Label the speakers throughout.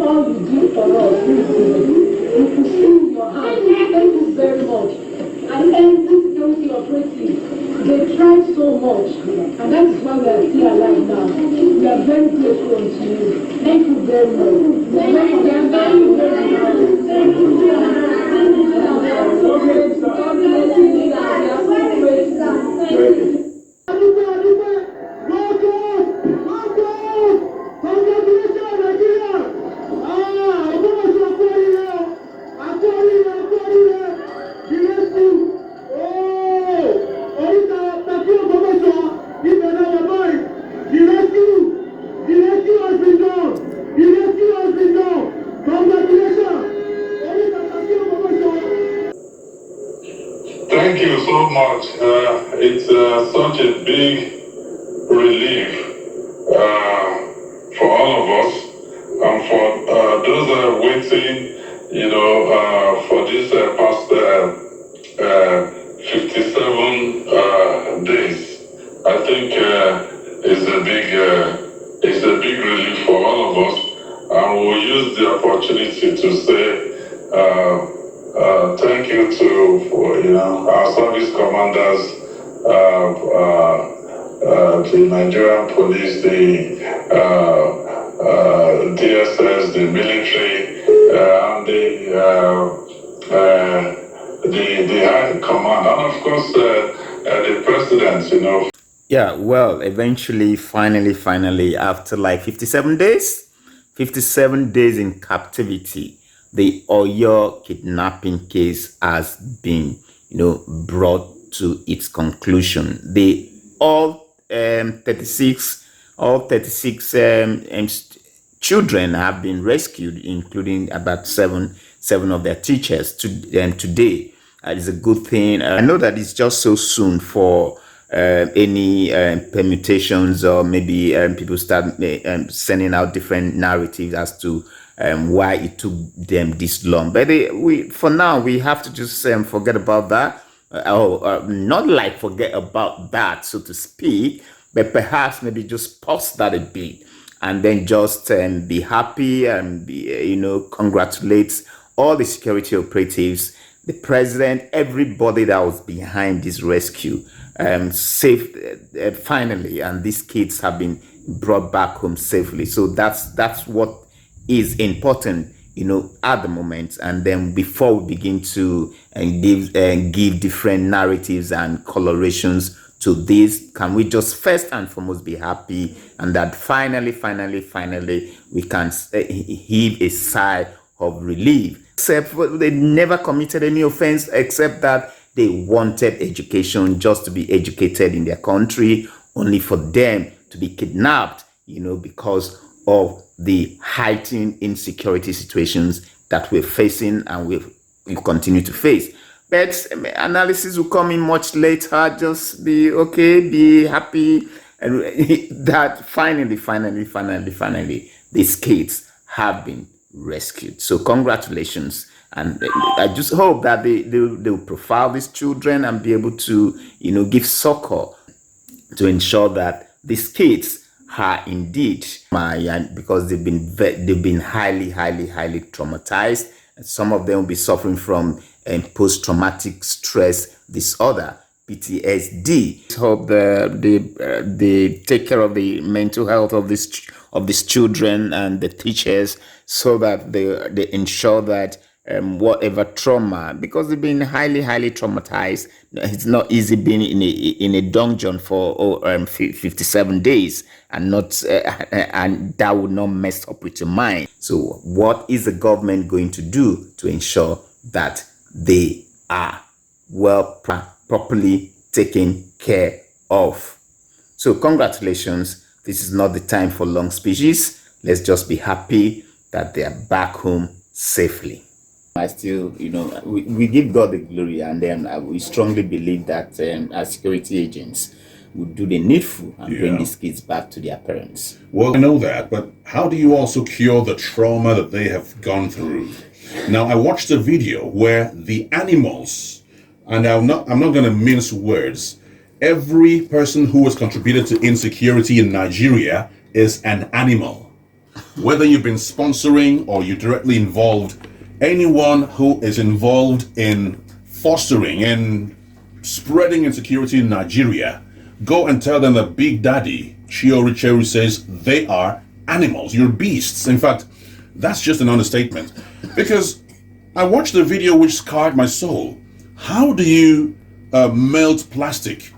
Speaker 1: all you do for us, you could see your hand. Thank you very much. And every security operative, they tried so much, and that is why we are still alive now. We are very grateful to you. Thank you very much. Thank you very much.
Speaker 2: Thank you so much. It's such a big relief for all of us and for those waiting, for this past 57 days. I think it's a big relief for all of us, and we'll use the opportunity to say. Thank you to our service commanders, the Nigerian police, the DSS, the military, and the high command, and of course the president.
Speaker 3: Yeah, well, eventually, finally, after like 57 days in captivity, the Oyo kidnapping case has been, brought to its conclusion. All 36 children have been rescued, including about seven of their teachers. Today, is a good thing. I know that it's just so soon for any permutations, or maybe people start sending out different narratives as to why it took them this long. But for now, we have to just forget about that. Not like forget about that, so to speak, but perhaps maybe just pause that a bit and then just be happy and congratulate all the security operatives, the president, everybody that was behind this rescue, safe finally, and these kids have been brought back home safely. So that's what is important, at the moment. And then before we begin to give different narratives and colorations to this, can we just first and foremost be happy, and that finally we can heave a sigh of relief. Except they never committed any offense, except that they wanted education, just to be educated in their country, only for them to be kidnapped, because of the heightened insecurity situations that we're facing and we continue to face. But analysis will come in much later. Just be okay, be happy, and that finally, these kids have been rescued. So congratulations. And I just hope that they will profile these children and be able to, give succor to ensure that these kids are indeed, because they've been highly traumatized. And some of them will be suffering from post-traumatic stress disorder, PTSD. Hope they take care of the mental health of these children and the teachers, so that they ensure that whatever trauma, because they've been highly traumatized. It's not easy being in a dungeon for 57 days and not and that would not mess up with your mind. So what is the government going to do to ensure that they are properly taken care of? So congratulations. This is not the time for long speeches. Let's just be happy that they are back home safely. I still, we give God the glory, and then we strongly believe that as security agents will do the needful and bring these kids back to their parents.
Speaker 4: Well, I know that, but how do you also cure the trauma that they have gone through? Now, I watched a video where the animals, and I'm not going to mince words, every person who has contributed to insecurity in Nigeria is an animal. whether you've been sponsoring or you're directly involved, anyone who is involved in fostering and spreading insecurity in Nigeria, go and tell them that Big Daddy Chiori Cheru says they are animals. You're beasts. In fact, that's just an understatement. Because I watched the video which scarred my soul. How do you melt plastic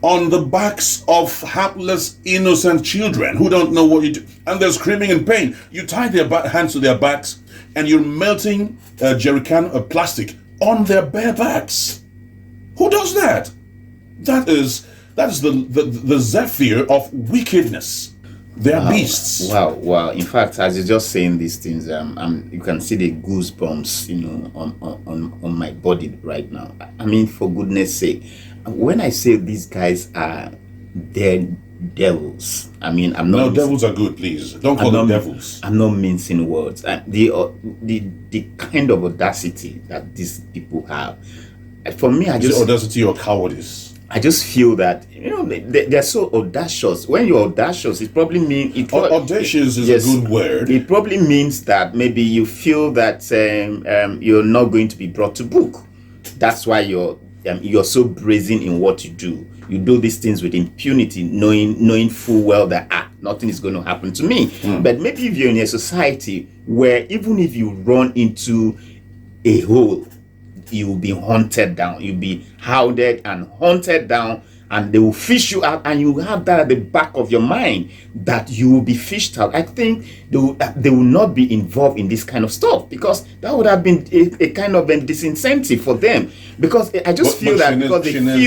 Speaker 4: on the backs of hapless, innocent children who don't know what you do? And they're screaming in pain. You tie their hands to their backs and you're melting a jerry can of plastic on their bare backs. Who does that? That is the zephyr of wickedness. They're beasts.
Speaker 3: Wow. In fact, as you're just saying these things, you can see the goosebumps, on my body right now. I mean, for goodness sake, when I say these guys are devils, I mean, I'm not.
Speaker 4: No, devils are good, please. Don't call them devils.
Speaker 3: I'm not mincing words. The kind of audacity that these people have, for me,
Speaker 4: Is it audacity or cowardice?
Speaker 3: I just feel that they're so audacious. When you're audacious, it probably means
Speaker 4: audacious is a good word.
Speaker 3: It probably means that maybe you feel that you're not going to be brought to book. That's why you're so brazen in what you do. You do these things with impunity, knowing full well that nothing is going to happen to me. But maybe if you're in a society where even if you run into a hole, you will be hunted down. You'll be hounded and hunted down, and they will fish you out, and you have that at the back of your mind that you will be fished out. I think they will not be involved in this kind of stuff, because that would have been a kind of a disincentive for them. Because I just feel that because they feel that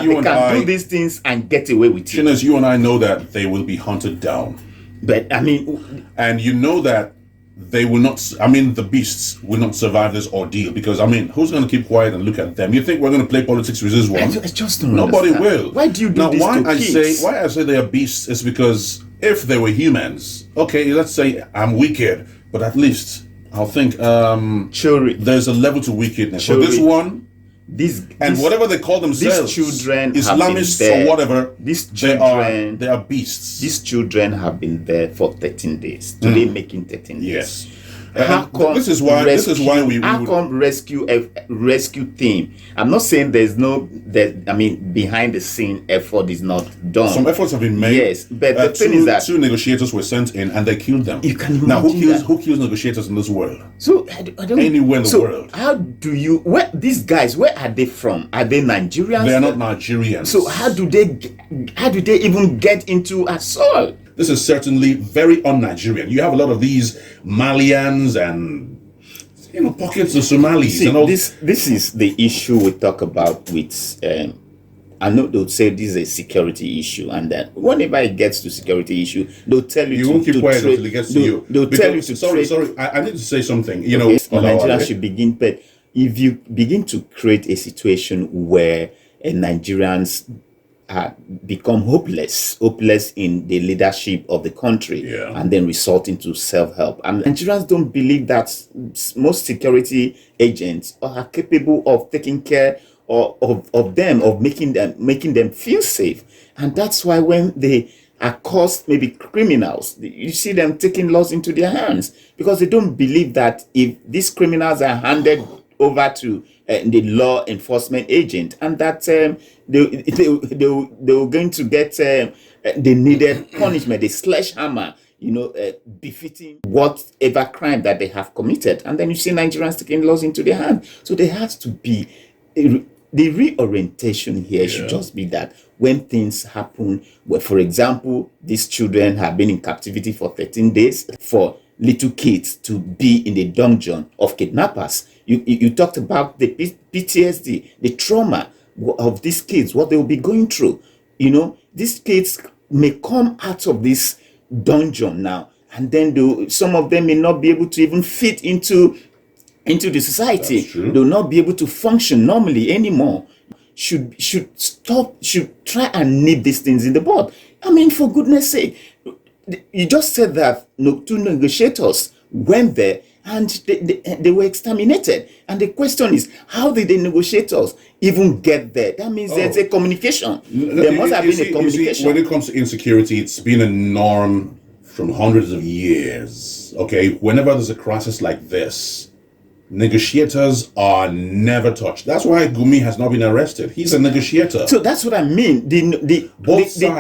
Speaker 3: they can do these things and get away with it.
Speaker 4: Shinners, you and I know that they will be hunted down.
Speaker 3: But I mean,
Speaker 4: and you know that they will not, the beasts will not survive this ordeal, because, who's going to keep quiet and look at them? You think we're going to play politics with this one?
Speaker 3: I just don't
Speaker 4: Nobody
Speaker 3: understand.
Speaker 4: will.
Speaker 3: Why do you do this to kids?
Speaker 4: Why I say they are beasts is because if they were humans, okay, let's say I'm wicked, but at least I'll think there's a level to wickedness. For this one, whatever they call themselves,
Speaker 3: these children,
Speaker 4: Islamists or whatever, they are beasts.
Speaker 3: These children have been there for 13 days. Today making 13 days.
Speaker 4: Yes.
Speaker 3: How come rescue team? I'm not saying behind the scene effort is not done.
Speaker 4: Some efforts have been made.
Speaker 3: Yes, but the thing is that
Speaker 4: 2 negotiators were sent in and they killed them.
Speaker 3: You can imagine
Speaker 4: now who kills negotiators in this world?
Speaker 3: So I don't
Speaker 4: anywhere in the world.
Speaker 3: How do you? Where these guys? Where are they from? Are they Nigerians?
Speaker 4: They are not Nigerians.
Speaker 3: So how do they even get into our soil?
Speaker 4: This is certainly very un-Nigerian. You have a lot of these Malians and pockets of Somalis.
Speaker 3: See,
Speaker 4: and all.
Speaker 3: This is the issue we talk about with. I know they'll say this is a security issue, and then whenever it gets to security issue, they'll tell you.
Speaker 4: You won't keep quiet until it gets to you.
Speaker 3: They'll tell you to.
Speaker 4: Sorry. I need to say something.
Speaker 3: Nigeria should begin, but if you begin to create a situation where Nigerians become hopeless in the leadership of the country, and then result into self-help. And Nigerians don't believe that most security agents are capable of taking care of them, of making them feel safe. And that's why when they accost maybe criminals, you see them taking laws into their hands, because they don't believe that if these criminals are handed over to the law enforcement agent, and that they were going to get the needed punishment, the sledgehammer, befitting whatever crime that they have committed. And then you see Nigerians taking laws into their hands. So there has to be the reorientation here. Should just be that when things happen, where, for example, these children have been in captivity for 13 days, for little kids to be in the dungeon of kidnappers. You talked about the PTSD, the trauma of these kids, what they will be going through. These kids may come out of this dungeon now, and then some of them may not be able to even fit into the society. They'll not be able to function normally anymore. Should try and nip these things in the bud. For goodness sake, you just said that 2 negotiators went there and they were exterminated. And the question is, how did the negotiators even get there? That means there's a communication. There must have been a communication.
Speaker 4: When it comes to insecurity, it's been a norm from hundreds of years. Okay, whenever there's a crisis like this, negotiators are never touched. That's why Gumi has not been arrested. He's a negotiator.
Speaker 3: So that's what I mean. The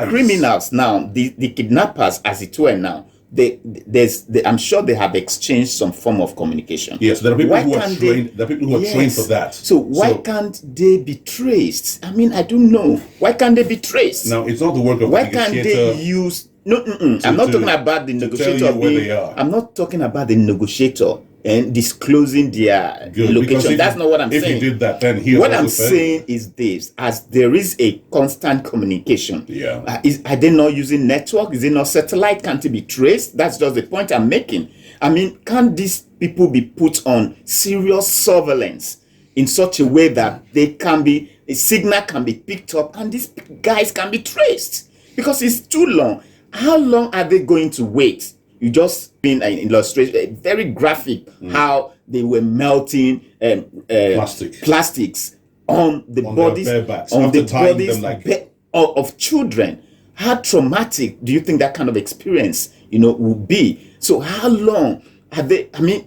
Speaker 3: criminals now, the kidnappers, as it were now, I'm sure they have exchanged some form of communication.
Speaker 4: Yes, there are people who are trained. There are people who are trained for that.
Speaker 3: So why can't they be traced? I mean, I don't know. Why can't they be traced?
Speaker 4: Now, it's not the work of
Speaker 3: why
Speaker 4: the negotiator.
Speaker 3: Can't they use? No, I'm not talking about the negotiator. I'm not talking about the negotiator and disclosing their location. That's not what I'm saying.
Speaker 4: If you did that, then
Speaker 3: what I'm saying is this: as there is a constant communication,
Speaker 4: yeah,
Speaker 3: are they not using network? Is it not satellite? Can't it be traced? That's just the point I'm making. I mean, can't these people be put on serious surveillance in such a way that a signal can be picked up and these guys can be traced? Because it's too long. How long are they going to wait? You just been an illustration, very graphic, how they were melting plastics on the bodies, of children. How traumatic do you think that kind of experience, will be? So how long are they? I mean,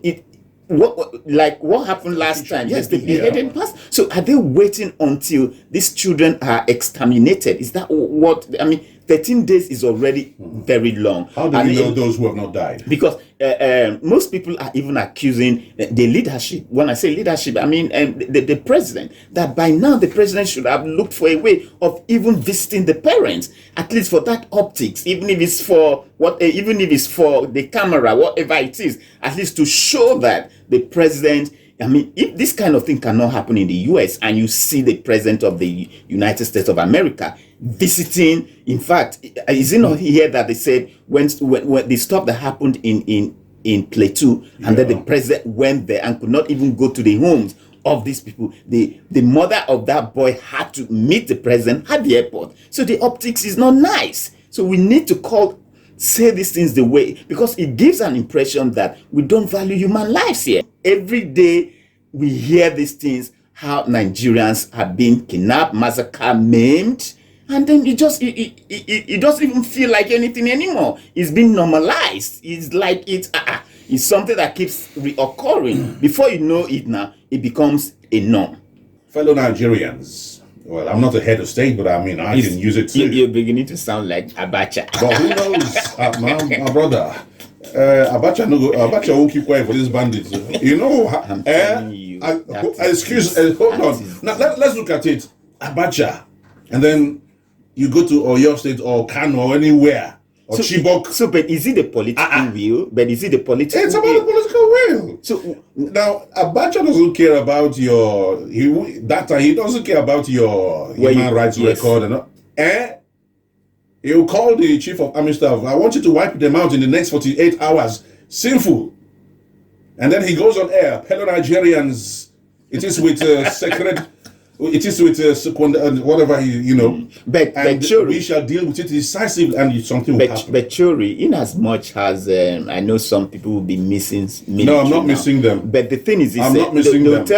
Speaker 3: what happened last time? Yes, the beheading past. So are they waiting until these children are exterminated? Is that what I mean? 13 days is already very long.
Speaker 4: How do we know those who have not died?
Speaker 3: Because most people are even accusing the leadership. When I say leadership, I mean the president. That by now the president should have looked for a way of even visiting the parents, at least for that optics, even if it's for the camera, whatever it is, at least to show that the president. I mean, if this kind of thing cannot happen in the US and you see the president of the United States of America visiting, in fact, is it not here that they said when the stuff that happened in Plateau and then the president went there and could not even go to the homes of these people, the mother of that boy had to meet the president at the airport. So the optics is not nice. So we need to say these things the way, because it gives an impression that we don't value human lives here. Every day we hear these things, how Nigerians have been kidnapped, massacred, maimed, and then it doesn't even feel like anything anymore. It's been normalized. It's like it's something that keeps reoccurring. Before you know it now, it becomes a norm.
Speaker 4: Fellow Nigerians, well, I'm not a head of state, but I mean, I can use it too.
Speaker 3: You're beginning to sound like Abacha.
Speaker 4: But who knows? My brother, Abacha won't keep quiet for these bandits.
Speaker 3: I'm telling you.
Speaker 4: Hold on. Now, let's look at it. Abacha. And then you go to Oyo State or Kano or anywhere. Or Chibok.
Speaker 3: So, but is it the political will? But is it the political will?
Speaker 4: It's about the political will.
Speaker 3: So
Speaker 4: now, Abacha doesn't care about he doesn't care about your human rights record. He'll call the chief of army staff. I want you to wipe them out in the next 48 hours. Sinful. And then he goes on air. Fellow Nigerians, it is with sacred. It is with whatever
Speaker 3: But
Speaker 4: we shall deal with it decisively, and something will happen.
Speaker 3: But Chori, in as much as I know some people will be missing.
Speaker 4: No, I'm not missing them.
Speaker 3: But the thing is,
Speaker 4: I'm not missing them. I'm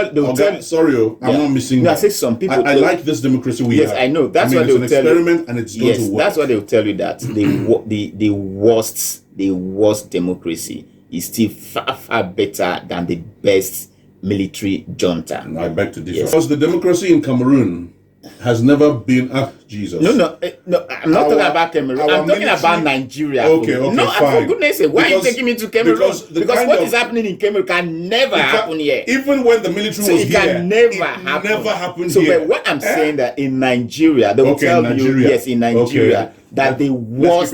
Speaker 4: not missing them.
Speaker 3: I say some people.
Speaker 4: I like this democracy we have.
Speaker 3: Yes, I know. That's what they'll tell you.
Speaker 4: It's an experiment, and it's going to work.
Speaker 3: That's what they'll tell you, that the worst democracy is still far better than the best military junta.
Speaker 4: I beg to differ. Because the democracy in Cameroon has never been Jesus.
Speaker 3: No, I'm not talking about Cameroon. I'm talking about Nigeria.
Speaker 4: Okay,
Speaker 3: no,
Speaker 4: fine.
Speaker 3: For goodness sake, why are you taking me to Cameroon? Because what is happening in Cameroon can never happen here.
Speaker 4: Even when the military was
Speaker 3: it
Speaker 4: here,
Speaker 3: can never happen.
Speaker 4: Never happened
Speaker 3: so,
Speaker 4: here.
Speaker 3: But what I'm saying that in Nigeria, they will tell you, yes, in Nigeria, that the worst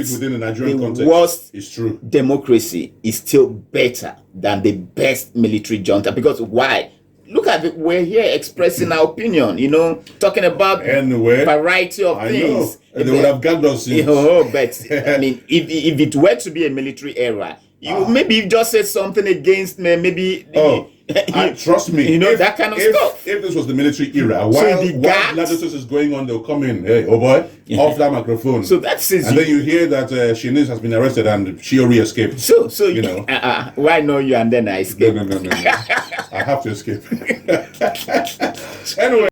Speaker 4: is true.
Speaker 3: Democracy is still better than the best military junta. Because why? Look at it, we're here expressing our opinion, talking about variety of things.
Speaker 4: They would have gagged us since.
Speaker 3: But I mean, if it were to be a military era, you just said something against maybe.
Speaker 4: Trust me.
Speaker 3: That kind of stuff.
Speaker 4: If this was the military era, while Gladiators is going on, they'll come in. Hey, oh boy, off that microphone.
Speaker 3: So that's it.
Speaker 4: And then you hear that Shanice has been arrested and she already escaped.
Speaker 3: So why know you and then I escaped?
Speaker 4: No. I have to escape. Anyway.